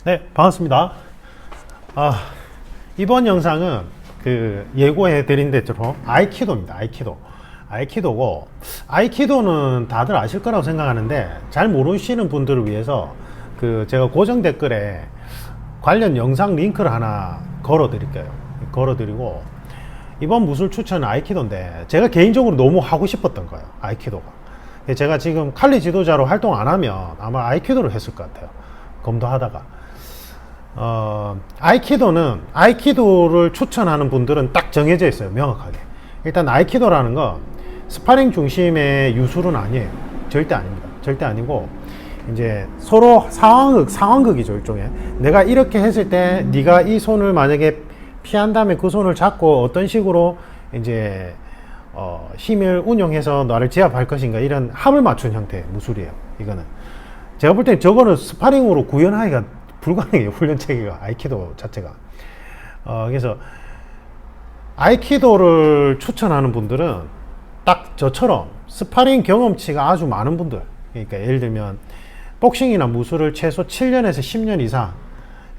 네, 반갑습니다. 이번 영상은 예고해 드린 대로 아이키도입니다. 아이키도고, 아이키도는 다들 아실 거라고 생각하는데 잘 모르시는 분들을 위해서 제가 고정 댓글에 관련 영상 링크를 하나 걸어 드리고, 이번 무술 추천은 아이키도인데 제가 개인적으로 너무 하고 싶었던 거예요. 아이키도가. 제가 지금 칼리 지도자로 활동 안 하면 아마 아이키도를 했을 것 같아요. 검도하다가. 아이키도를 추천하는 분들은 딱 정해져 있어요. 명확하게. 일단 아이키도라는 건 스파링 중심의 유술은 아니에요. 절대 아닙니다. 절대 아니고, 이제 서로 상황극이죠. 일종의. 내가 이렇게 했을 때 네가 이 손을 만약에 피한 다음에 그 손을 잡고 어떤 식으로 이제 힘을 운용해서 나를 제압할 것인가, 이런 합을 맞춘 형태의 무술이에요. 이거는 제가 볼 땐 저거는 스파링으로 구현하기가 불가능해요. 훈련 체계가, 아이키도 자체가. 그래서 아이키도를 추천하는 분들은 딱 저처럼 스파링 경험치가 아주 많은 분들, 그러니까 예를 들면 복싱이나 무술을 최소 7년에서 10년 이상,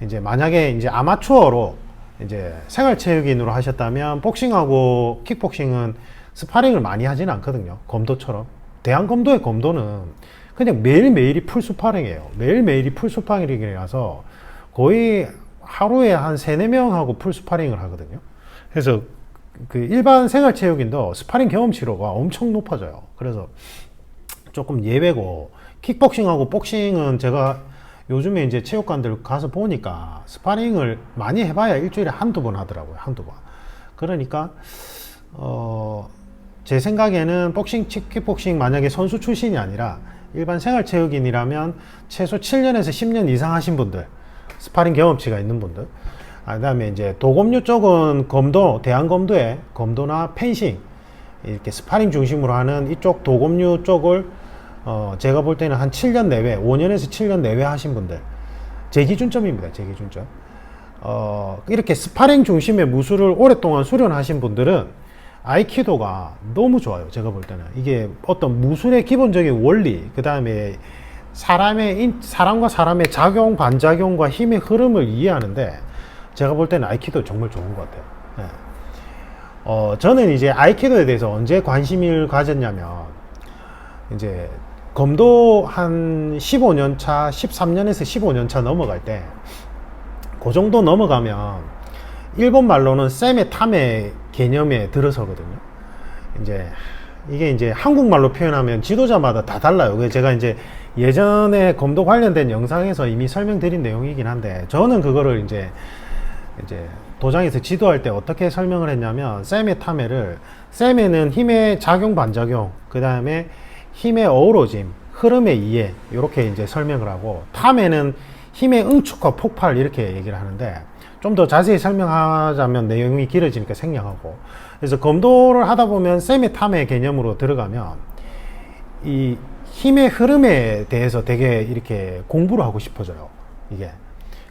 이제 만약에 이제 아마추어로 이제 생활체육인으로 하셨다면, 복싱하고 킥복싱은 스파링을 많이 하지는 않거든요. 검도처럼. 대한검도의 검도는 그냥 매일매일이 풀스파링이에요. 매일매일이 풀스파링이라서 거의 하루에 한 3, 4명하고 풀스파링을 하거든요. 그래서 일반 생활체육인도 스파링 경험치로가 엄청 높아져요. 그래서 조금 예외고, 킥복싱하고 복싱은 제가 요즘에 이제 체육관들 가서 보니까 스파링을 많이 해봐야 일주일에 한두 번 하더라고요. 한두 번. 그러니까 제 생각에는 복싱, 킥복싱 만약에 선수 출신이 아니라 일반 생활체육인이라면 최소 7년에서 10년 이상 하신 분들, 스파링 경험치가 있는 분들, 그 다음에 이제 도검류 쪽은 대한검도에 검도나 펜싱, 이렇게 스파링 중심으로 하는 이쪽 도검류 쪽을 제가 볼 때는 한 7년 내외, 5년에서 7년 내외 하신 분들, 제 기준점입니다. 제 기준점. 이렇게 스파링 중심의 무술을 오랫동안 수련하신 분들은 아이키도가 너무 좋아요. 제가 볼 때는 이게 어떤 무술의 기본적인 원리, 그 다음에 사람과 사람의 작용, 반작용과 힘의 흐름을 이해하는데, 제가 볼 때는 아이키도 정말 좋은 것 같아요. 네. 저는 이제 아이키도에 대해서 언제 관심을 가졌냐면, 이제 검도 한 15년 차, 13년에서 15년 차 넘어갈 때, 그 정도 넘어가면 일본 말로는 세메 타메 개념에 들어서거든요. 이게 이제 한국말로 표현하면 지도자마다 다 달라요. 그래서 제가 이제 예전에 검도 관련된 영상에서 이미 설명드린 내용이긴 한데, 저는 그거를 이제 도장에서 지도할 때 어떻게 설명을 했냐면, 세메 타메를, 세메는 힘의 작용 반작용, 그 다음에 힘의 어우러짐, 흐름의 이해, 이렇게 이제 설명을 하고, 타메는 힘의 응축과 폭발, 이렇게 얘기를 하는데, 좀 더 자세히 설명하자면 내용이 길어지니까 생략하고, 그래서 검도를 하다 보면 세메 타메 개념으로 들어가면 이 힘의 흐름에 대해서 되게 이렇게 공부를 하고 싶어져요. 이게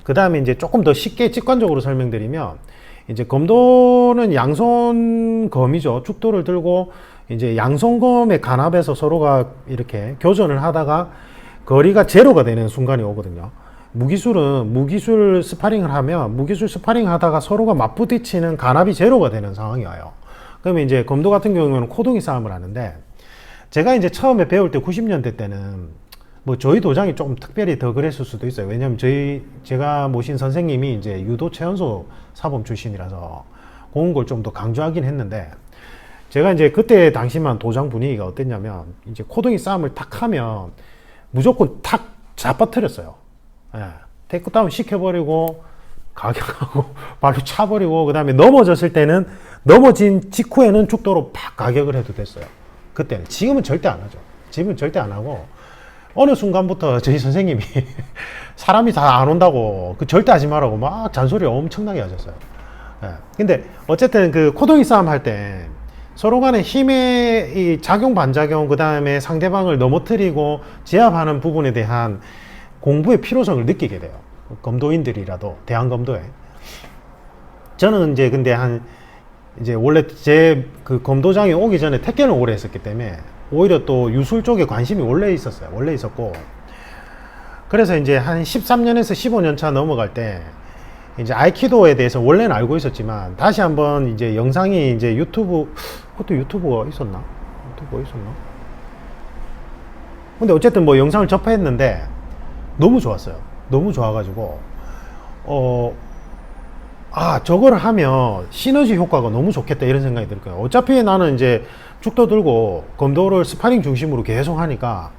그 다음에 이제 조금 더 쉽게 직관적으로 설명드리면, 이제 검도는 양손 검이죠. 축도를 들고 이제 양손검의 간합에서 서로가 이렇게 교전을 하다가 거리가 제로가 되는 순간이 오거든요. 무기술 스파링을 하면, 무기술 스파링 하다가 서로가 맞부딪히는 간합이 제로가 되는 상황이 와요. 그러면 이제 검도 같은 경우는 코동이 싸움을 하는데, 제가 이제 처음에 배울 때 90년대 때는 뭐 저희 도장이 조금 특별히 더 그랬을 수도 있어요. 왜냐면 제가 모신 선생님이 이제 유도 최연소 사범 출신이라서 그런 걸 좀 더 강조하긴 했는데, 제가 이제 그때 당시만 도장 분위기가 어땠냐면, 이제 코동이 싸움을 탁 하면 무조건 탁 잡아뜨렸어요. 예, 테이크다운 시켜버리고 가격하고 발로 차버리고, 그 다음에 넘어졌을 때는 넘어진 직후에는 축도로 팍 가격을 해도 됐어요. 그때는. 지금은 절대 안 하죠. 지금은 절대 안 하고, 어느 순간부터 저희 선생님이 사람이 다 안 온다고 절대 하지 말라고 막 잔소리를 엄청나게 하셨어요. 예. 근데 어쨌든 코동이 싸움 할 때 서로 간의 힘의 이 작용 반작용, 그 다음에 상대방을 넘어뜨리고 제압하는 부분에 대한 공부의 필요성을 느끼게 돼요. 검도인들이라도, 대한검도에. 저는 이제 근데 이제 원래 제 검도장에 오기 전에 택견을 오래 했었기 때문에 오히려 또 유술 쪽에 관심이 원래 있었어요. 원래 있었고, 그래서 이제 한 13년에서 15년 차 넘어갈 때 이제 아이키도에 대해서 원래는 알고 있었지만 다시 한번 이제 영상이 이제 유튜브, 그것도 유튜브가 있었나? 유튜브가 있었나? 근데 어쨌든 뭐 영상을 접했는데 너무 좋았어요. 너무 좋아가지고 저걸 하면 시너지 효과가 너무 좋겠다 이런 생각이 들 거예요. 어차피 나는 이제 죽도 들고 검도를 스파링 중심으로 계속 하니까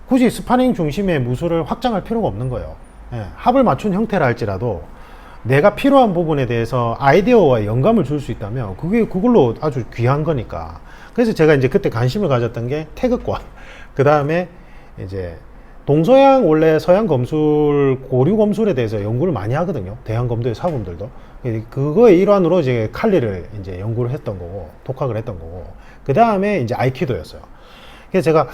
굳이 스파링 중심의 무술을 확장할 필요가 없는 거예요. 예, 합을 맞춘 태라 할지라도 내가 필요한 부분에 대해서 아이디어와 영감을 줄 수 있다면 그걸로 아주 귀한 거니까. 그래서 제가 이제 그때 관심을 가졌던 게 태극권, 그 다음에 이제 동서양, 원래 서양 검술, 고류 검술에 대해서 연구를 많이 하거든요. 대한검도의 사범들도. 그거의 일환으로 이제 칼리를 이제 연구를 했던 거고, 독학을 했던 거고, 그 다음에 이제 아이키도였어요. 그래서 제가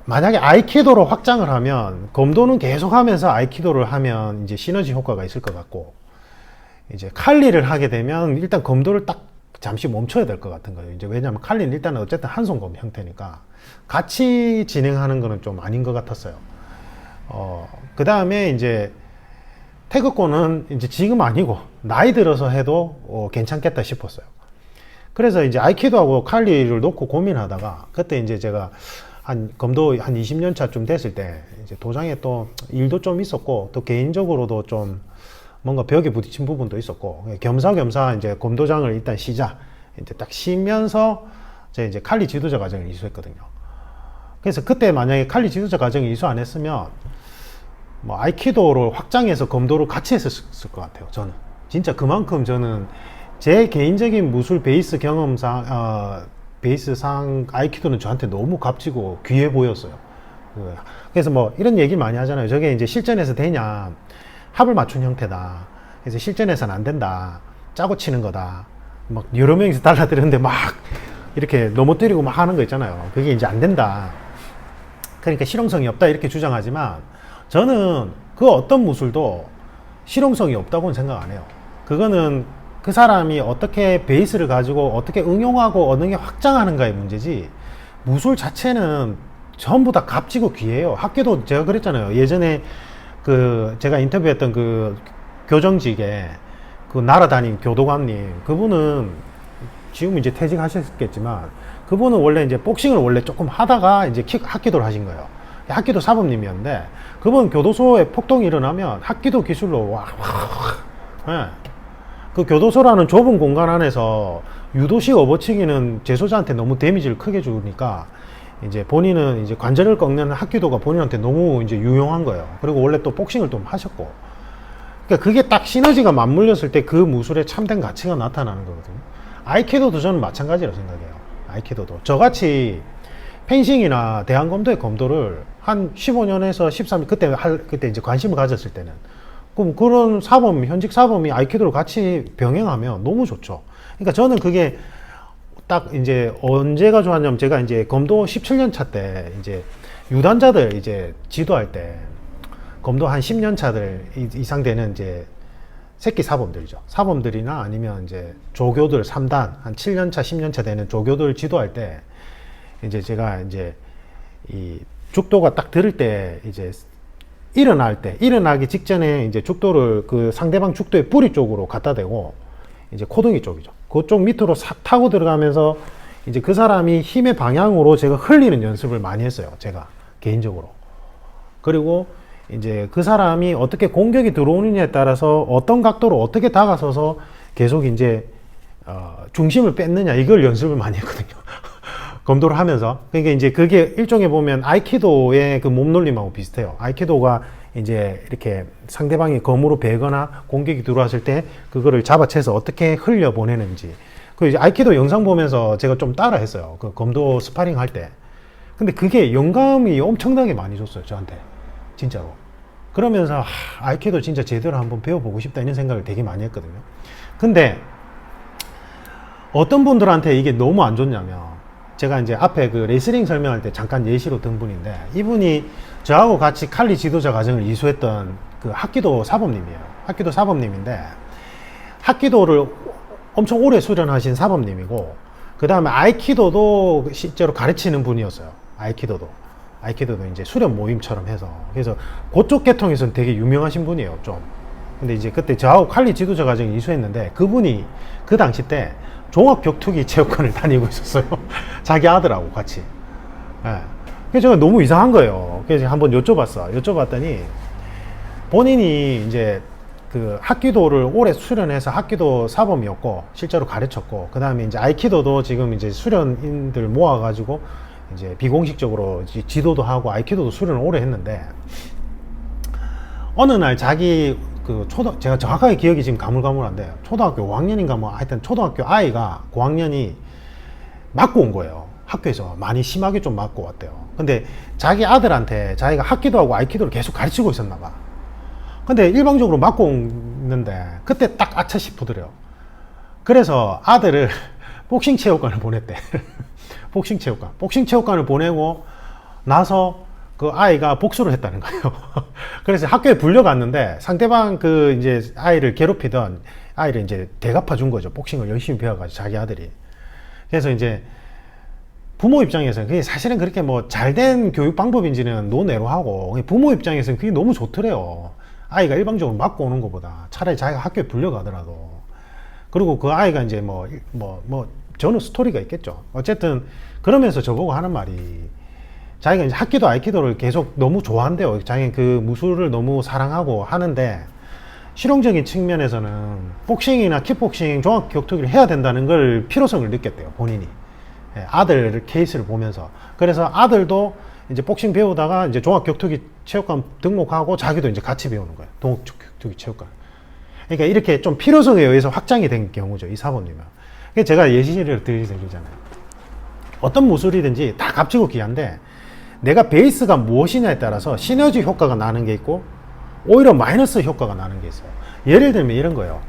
만약에 아이키도로 확장을 하면, 검도는 계속 하면서 아이키도를 하면 이제 시너지 효과가 있을 것 같고, 이제 칼리를 하게 되면 일단 검도를 딱 잠시 멈춰야 될 것 같은 거예요. 이제 왜냐하면 칼리는 일단은 어쨌든 한 손검 형태니까 같이 진행하는 거는 좀 아닌 것 같았어요. 그 다음에 이제 태극권은 이제 지금 아니고 나이 들어서 해도 괜찮겠다 싶었어요. 그래서 이제 아이키도하고 칼리를 놓고 고민하다가 그때 이제 제가 검도 한 20년 차쯤 됐을 때 이제 도장에 또 일도 좀 있었고 또 개인적으로도 좀 뭔가 벽에 부딪힌 부분도 있었고 겸사겸사 이제 검도장을 일단 쉬자 이제 딱 쉬면서 제가 이제 칼리 지도자 과정을 이수했거든요. 그래서 그때 만약에 칼리 지도자 과정을 이수 안 했으면 뭐 아이키도를 확장해서 검도를 같이 했었을 것 같아요. 저는 진짜 그만큼 저는 제 개인적인 무술 베이스 경험상 베이스상 아이키도는 저한테 너무 값지고 귀해 보였어요. 그래서 뭐 이런 얘기 많이 하잖아요. 저게 이제 실전에서 되냐, 합을 맞춘 형태다. 그래서 실전에서는 안 된다. 짜고 치는 거다. 막 여러 명이서 달라드는데 막 이렇게 넘어뜨리고 막 하는 거 있잖아요. 그게 이제 안 된다. 그러니까 실용성이 없다 이렇게 주장하지만 저는 그 어떤 무술도 실용성이 없다고는 생각 안 해요. 그거는 그 사람이 어떻게 베이스를 가지고 어떻게 응용하고 어느 게 확장하는가의 문제지 무술 자체는 전부 다 값지고 귀해요. 학교도 제가 그랬잖아요. 예전에 그 제가 인터뷰했던 그 교정직에 그 날아다닌 교도관님, 그분은 지금 이제 퇴직하셨겠지만 그분은 원래 이제 복싱을 원래 조금 하다가 이제 합기도를 하신 거예요. 합기도 사범님이었는데 그분 교도소에 폭동이 일어나면 합기도 기술로 네. 그 교도소라는 좁은 공간 안에서 유도식 업어치기는 재소자한테 너무 데미지를 크게 주니까 이제 본인은 이제 관절을 꺾는 합기도가 본인한테 너무 이제 유용한 거예요. 그리고 원래 또 복싱을 좀 하셨고, 그러니까 그게 딱 시너지가 맞물렸을 때 그 무술의 참된 가치가 나타나는 거거든요. 아이키도도 저는 마찬가지라고 생각해요. 아이키도도 저같이 펜싱이나 대한검도의 검도를 한 15년에서 13년 그때 이제 관심을 가졌을 때는 그럼 그런 사범, 현직 사범이 아이키도를 같이 병행하면 너무 좋죠. 그러니까 저는 그게 딱 이제 언제가 좋았냐면 제가 이제 검도 17년 차 때 이제 유단자들 이제 지도할 때 검도 한 10년 차들 이상 되는 이제 새끼 사범들이죠. 사범들이나 아니면 이제 조교들 3단 한 7년 차, 10년 차 되는 조교들 지도할 때 이제 제가 이제 이 죽도가 딱 들을 때 이제 일어나기 직전에 이제 죽도를 그 상대방 죽도의 뿌리 쪽으로 갖다 대고 이제 코둥이 쪽이죠. 그쪽 밑으로 싹 타고 들어가면서 이제 그 사람이 힘의 방향으로 제가 흘리는 연습을 많이 했어요. 제가 개인적으로. 그리고 이제 그 사람이 어떻게 공격이 들어오느냐에 따라서 어떤 각도로 어떻게 다가서서 계속 이제 중심을 뺐느냐 이걸 연습을 많이 했거든요. 검도를 하면서. 그러니까 이제 그게 일종의 보면 아이키도의 그 몸놀림하고 비슷해요. 아이키도가 이제 이렇게 상대방이 검으로 베거나 공격이 들어왔을 때 그거를 잡아채서 어떻게 흘려보내는지. 그 이제 아이키도 영상 보면서 제가 좀 따라 했어요. 그 검도 스파링 할 때. 근데 그게 영감이 엄청나게 많이 줬어요. 저한테. 진짜로. 그러면서 아이키도 진짜 제대로 한번 배워보고 싶다 이런 생각을 되게 많이 했거든요. 근데 어떤 분들한테 이게 너무 안 좋냐면 제가 이제 앞에 그 레슬링 설명할 때 잠깐 예시로 든 분인데 이분이 저하고 같이 칼리 지도자 과정을 이수했던 그 합기도 사범님이에요. 합기도 사범님인데 합기도를 엄청 오래 수련하신 사범님이고 그 다음에 아이키도도 실제로 가르치는 분이었어요. 아이키도도. 아이키도도 이제 수련 모임처럼 해서, 그래서 그쪽 계통에서는 되게 유명하신 분이에요, 좀. 근데 이제 그때 저하고 칼리 지도자 과정을 이수했는데, 그분이 그 당시 때 종합격투기 체육관을 다니고 있었어요. 자기 아들하고 같이. 예. 그래서 제가 너무 이상한 거예요. 그래서 한번 여쭤봤더니, 본인이 이제 그 합기도를 오래 수련해서 합기도 사범이었고, 실제로 가르쳤고, 그 다음에 이제 아이키도도 지금 이제 수련인들 모아가지고, 이제 비공식적으로 지도도 하고 아이키도도 수련을 오래 했는데, 어느 날 자기 그 제가 정확하게 기억이 지금 가물가물한데, 초등학교 5학년인가 뭐 하여튼 초등학교 아이가 고학년이 맞고 온 거예요. 학교에서 많이 심하게 좀 맞고 왔대요. 근데 자기 아들한테 자기가 합기도하고 아이키도를 계속 가르치고 있었나 봐. 근데 일방적으로 맞고 오는데 그때 딱 아차 싶더래요. 그래서 아들을 복싱 체육관을 보냈대. 복싱 체육관을 보내고 나서 그 아이가 복수를 했다는 거예요. 그래서 학교에 불려갔는데 상대방 그 이제 아이를 괴롭히던 아이를 이제 대갚아 준 거죠. 복싱을 열심히 배워가지고 자기 아들이. 그래서 이제 부모 입장에서는 그게 사실은 그렇게 뭐 잘된 교육 방법인지는 논외로 하고, 부모 입장에서는 그게 너무 좋더래요. 아이가 일방적으로 맞고 오는 것보다 차라리 자기가 학교에 불려가더라도. 그리고 그 아이가 이제 저는 스토리가 있겠죠. 어쨌든 그러면서 저보고 하는 말이, 자기가 이제 합기도 아이키도를 계속 너무 좋아한대요. 자기는 그 무술을 너무 사랑하고 하는데, 실용적인 측면에서는 복싱이나 킥복싱, 종합격투기를 해야 된다는 걸 필요성을 느꼈대요, 본인이. 아들 케이스를 보면서. 그래서 아들도 이제 복싱 배우다가 이제 종합격투기 체육관 등록하고 자기도 이제 같이 배우는 거예요. 종합격투기 체육관. 그러니까 이렇게 좀 필요성에 의해서 확장이 된 경우죠, 이 사범님은. 그래서 제가 예시를 드리잖아요. 어떤 무술이든지 다 값지고 귀한데, 내가 베이스가 무엇이냐에 따라서 시너지 효과가 나는 게 있고, 오히려 마이너스 효과가 나는 게 있어요. 예를 들면 이런 거예요.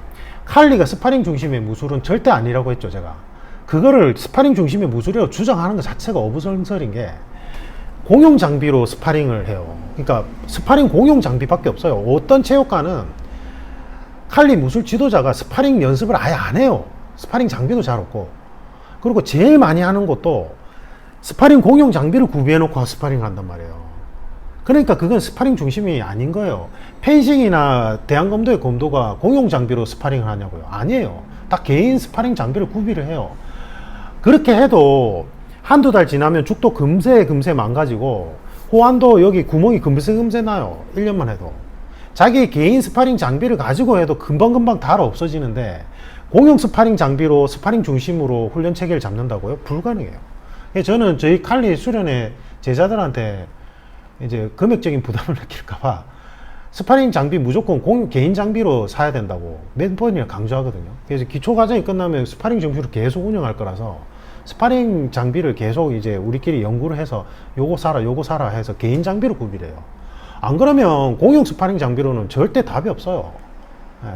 칼리가 스파링 중심의 무술은 절대 아니라고 했죠, 제가. 그거를 스파링 중심의 무술이라고 주장하는 것 자체가 어부설설인 게, 공용 장비로 스파링을 해요. 그러니까 스파링 공용 장비밖에 없어요. 어떤 체육관은 칼리 무술 지도자가 스파링 연습을 아예 안 해요. 스파링 장비도 잘 없고. 그리고 제일 많이 하는 것도 스파링 공용 장비를 구비해 놓고 스파링을 한단 말이에요. 그러니까 그건 스파링 중심이 아닌 거예요. 펜싱이나 대한검도의 검도가 공용 장비로 스파링을 하냐고요? 아니에요. 다 개인 스파링 장비를 구비를 해요. 그렇게 해도 한두 달 지나면 죽도 금세 망가지고, 호환도 여기 구멍이 금세 나요. 1년만 해도. 자기 개인 스파링 장비를 가지고 해도 금방 다 없어지는데, 공용 스파링 장비로 스파링 중심으로 훈련 체계를 잡는다고요? 불가능해요. 저는 저희 칼리 수련회 제자들한테 이제 금액적인 부담을 느낄까봐 스파링 장비 무조건 개인 장비로 사야 된다고 몇 번이나 강조하거든요. 그래서 기초 과정이 끝나면 스파링 장비로 계속 운영할 거라서 스파링 장비를 계속 이제 우리끼리 연구를 해서 요거 사라 해서 개인 장비로 구비를 해요. 안 그러면 공용 스파링 장비로는 절대 답이 없어요.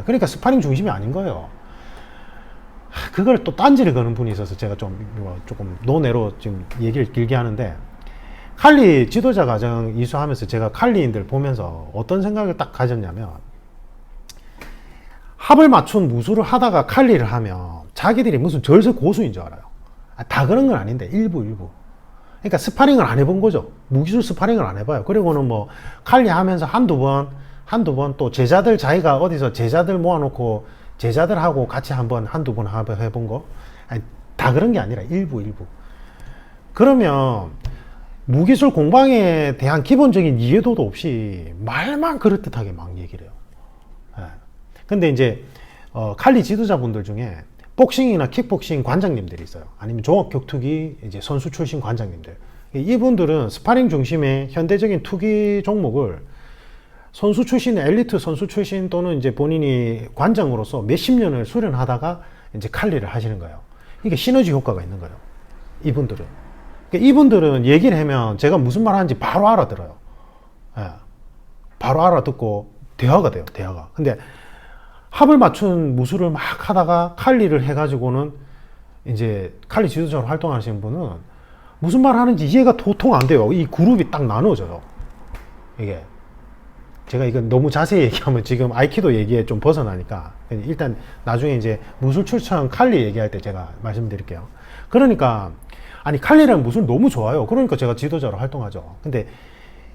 그러니까 스파링 중심이 아닌 거예요. 그걸 또 딴지를 거는 분이 있어서 제가 조금 논외로 지금 얘기를 길게 하는데, 칼리 지도자 과정 이수하면서 제가 칼리인들 보면서 어떤 생각을 딱 가졌냐면, 합을 맞춘 무술을 하다가 칼리를 하면 자기들이 무슨 절세 고수인 줄 알아요. 다 그런 건 아닌데 일부. 그러니까 스파링을 안 해본 거죠. 무기술 스파링을 안 해봐요. 그리고는 뭐 칼리 하면서 한두 번 또 자기가 어디서 제자들 모아놓고 제자들하고 같이 한두 번 해본 거, 아니, 다 그런 게 아니라 일부. 그러면 무기술 공방에 대한 기본적인 이해도도 없이 말만 그럴듯하게 막 얘기를 해요. 근데 이제 칼리 지도자분들 중에 복싱이나 킥복싱 관장님들이 있어요. 아니면 종합격투기 이제 선수 출신 관장님들. 이분들은 스파링 중심의 현대적인 투기 종목을 선수 출신, 엘리트 선수 출신 또는 이제 본인이 관장으로서 몇십 년을 수련하다가 이제 칼리를 하시는 거예요. 이게 시너지 효과가 있는 거예요. 이분들은. 그러니까 이분들은 얘기를 하면 제가 무슨 말 하는지 바로 알아들어요. 바로 알아듣고 대화가 돼요, 대화가. 근데 합을 맞춘 무술을 막 하다가 칼리를 해가지고는 이제 칼리 지도자로 활동하시는 분은 무슨 말 하는지 이해가 도통 안 돼요. 이 그룹이 딱 나눠져요. 이게. 제가 이건 너무 자세히 얘기하면 지금 아이키도 얘기에 좀 벗어나니까 일단 나중에 이제 무술 출처형 칼리 얘기할 때 제가 말씀드릴게요. 그러니까 아니 칼리라는 무술 너무 좋아요. 그러니까 제가 지도자로 활동하죠. 근데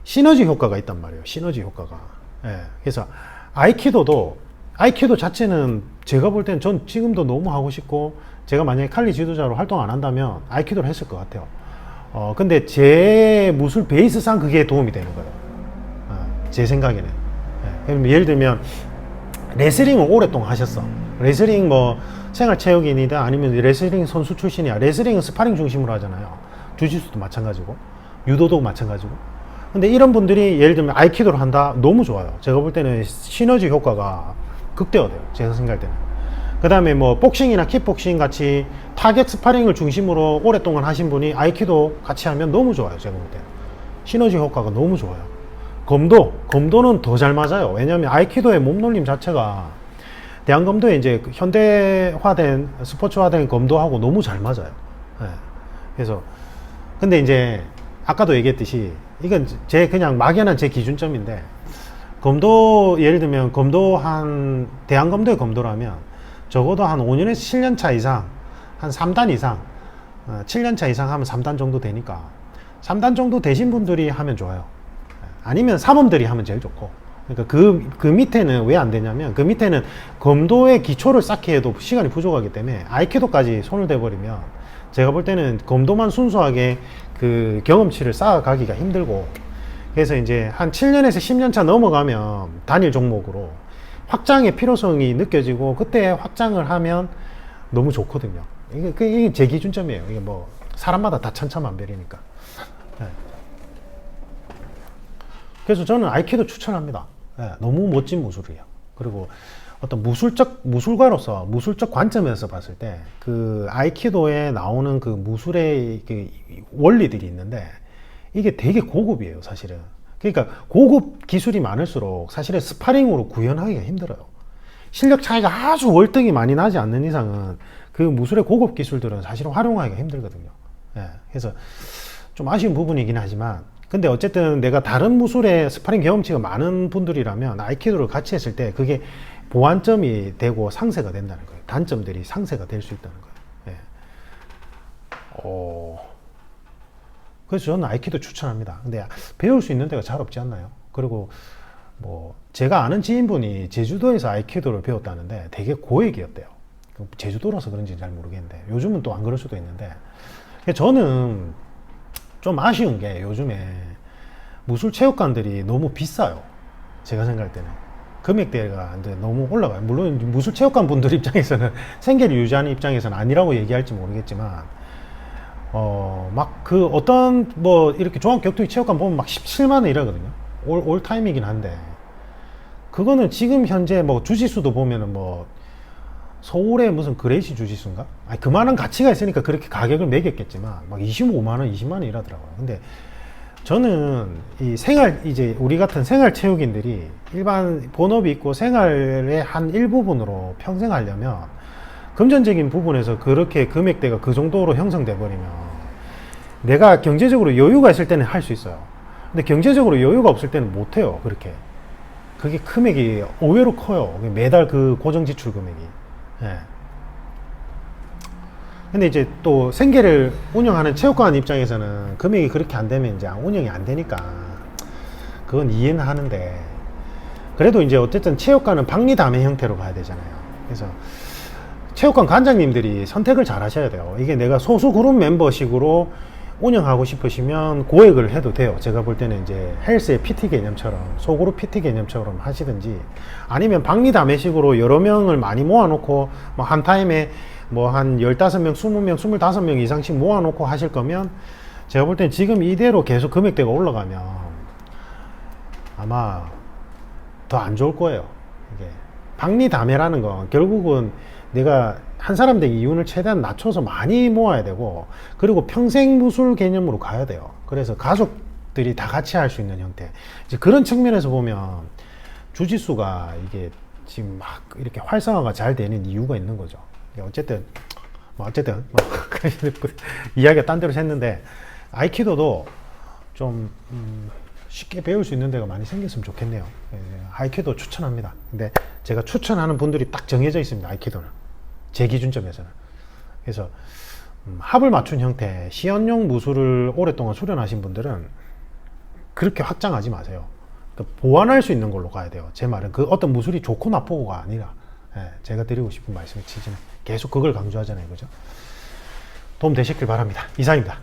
시너지 효과가 있단 말이에요. 시너지 효과가. 예. 그래서 아이키도 자체는 제가 볼 때는 전 지금도 너무 하고 싶고, 제가 만약에 칼리 지도자로 활동 안 한다면 아이키도를 했을 것 같아요. 근데 제 무술 베이스상 그게 도움이 되는 거예요. 제 생각에는. 예. 예를 들면 레슬링을 오랫동안 하셨어. 레슬링 뭐 생활체육인이다 아니면 레슬링 선수 출신이야. 레슬링은 스파링 중심으로 하잖아요. 주짓수도 마찬가지고 유도도 마찬가지고. 근데 이런 분들이 예를 들면 아이키도를 한다, 너무 좋아요. 제가 볼 때는 시너지 효과가 극대화돼요. 제가 생각할 때는. 그 다음에 뭐 복싱이나 킥복싱 같이 타격 스파링을 중심으로 오랫동안 하신 분이 아이키도 같이 하면 너무 좋아요. 제가 볼 때는 시너지 효과가 너무 좋아요. 검도는 더 잘 맞아요. 왜냐하면 아이키도의 몸놀림 자체가 대한검도에 이제 현대화된 스포츠화된 검도하고 너무 잘 맞아요. 네. 그래서 근데 이제 아까도 얘기했듯이 이건 제 그냥 막연한 제 기준점인데, 검도 예를 들면 대한검도의 검도라면 적어도 한 5년에서 7년 차 이상, 한 3단 이상, 7년 차 이상 하면 3단 정도 되니까 3단 정도 되신 분들이 하면 좋아요. 아니면 사범들이 하면 제일 좋고. 그러니까 그 밑에는 왜 안 되냐면, 그 밑에는 검도의 기초를 쌓기 해도 시간이 부족하기 때문에 아이키도까지 손을 대버리면 제가 볼 때는 검도만 순수하게 그 경험치를 쌓아가기가 힘들고, 그래서 이제 한 7년에서 10년 차 넘어가면 단일 종목으로 확장의 필요성이 느껴지고, 그때 확장을 하면 너무 좋거든요. 이게 제 기준점이에요. 이게 뭐 사람마다 다 천차만별이니까. 네. 그래서 저는 아이키도 추천합니다. 네, 너무 멋진 무술이에요. 그리고 어떤 무술가로서 무술적 관점에서 봤을 때 그 아이키도에 나오는 그 무술의 그 원리들이 있는데, 이게 되게 고급이에요, 사실은. 그러니까 고급 기술이 많을수록 사실은 스파링으로 구현하기가 힘들어요. 실력 차이가 아주 월등히 많이 나지 않는 이상은 그 무술의 고급 기술들은 사실은 활용하기가 힘들거든요. 네, 그래서 좀 아쉬운 부분이긴 하지만, 근데 어쨌든 내가 다른 무술의 스파링 경험치가 많은 분들이라면 아이키도를 같이 했을 때 그게 보완점이 되고 상세가 된다는 거예요. 단점들이 상세가 될 수 있다는 거예요. 예. 그래서 저는 아이키도 추천합니다. 근데 배울 수 있는 데가 잘 없지 않나요? 그리고 뭐 제가 아는 지인분이 제주도에서 아이키도를 배웠다는데 되게 고액이었대요. 제주도라서 그런지는 잘 모르겠는데 요즘은 또 안 그럴 수도 있는데, 저는 좀 아쉬운 게 요즘에 무술 체육관들이 너무 비싸요. 제가 생각할 때는 금액대가 너무 올라가요. 물론 무술 체육관 분들 입장에서는 생계를 유지하는 입장에서는 아니라고 얘기할지 모르겠지만, 막 그 어떤 뭐 이렇게 종합격투기 체육관 보면 막 17만 원 이러거든요. 올 타임이긴 한데, 그거는 지금 현재 뭐 주짓수도 보면은 뭐 서울에 무슨 그레이시 주짓수인가? 아니, 그만한 가치가 있으니까 그렇게 가격을 매겼겠지만 막 25만 원, 20만 원 이러더라고요. 근데 저는 이제 우리 같은 생활 체육인들이 일반 본업이 있고 생활의 한 일부분으로 평생 하려면 금전적인 부분에서 그렇게 금액대가 그 정도로 형성돼 버리면 내가 경제적으로 여유가 있을 때는 할 수 있어요. 근데 경제적으로 여유가 없을 때는 못 해요. 그게 금액이 의외로 커요. 매달 그 고정 지출 금액이. 예. 근데 이제 또 생계를 운영하는 체육관 입장에서는 금액이 그렇게 안 되면 이제 운영이 안 되니까 그건 이해는 하는데, 그래도 이제 어쨌든 체육관은 박리담회 형태로 가야 되잖아요. 그래서 체육관 관장님들이 선택을 잘 하셔야 돼요. 이게 내가 소수 그룹 member식으로 운영하고 싶으시면 고액을 해도 돼요. 제가 볼 때는 이제 헬스의 PT 개념처럼 소그룹 PT 개념처럼 하시든지, 아니면 박리담회식으로 여러 명을 많이 모아놓고 뭐 한 타임에 뭐 한 15명, 20명, 25명 이상씩 모아놓고 하실 거면 제가 볼 땐 지금 이대로 계속 금액대가 올라가면 아마 더 안 좋을 거예요. 이게 박리담회라는 건 결국은 내가 한 사람 되기 이윤을 최대한 낮춰서 많이 모아야 되고, 그리고 평생 무술 개념으로 가야 돼요. 그래서 가족들이 다 같이 할 수 있는 형태. 이제 그런 측면에서 보면 주짓수가 이게 지금 막 이렇게 활성화가 잘 되는 이유가 있는 거죠. 어쨌든 이야기가 딴 데로 샜는데, 아이키도도 좀 쉽게 배울 수 있는 데가 많이 생겼으면 좋겠네요. 아이키도 추천합니다. 근데 제가 추천하는 분들이 딱 정해져 있습니다. 아이키도는 제 기준점에서는. 그래서 합을 맞춘 형태, 시연용 무술을 오랫동안 수련하신 분들은 그렇게 확장하지 마세요. 그러니까 보완할 수 있는 걸로 가야 돼요. 제 말은 그 어떤 무술이 좋고 나쁘고가 아니라, 제가 드리고 싶은 말씀이 치지는 계속 그걸 강조하잖아요. 그죠? 도움 되셨길 바랍니다. 이상입니다.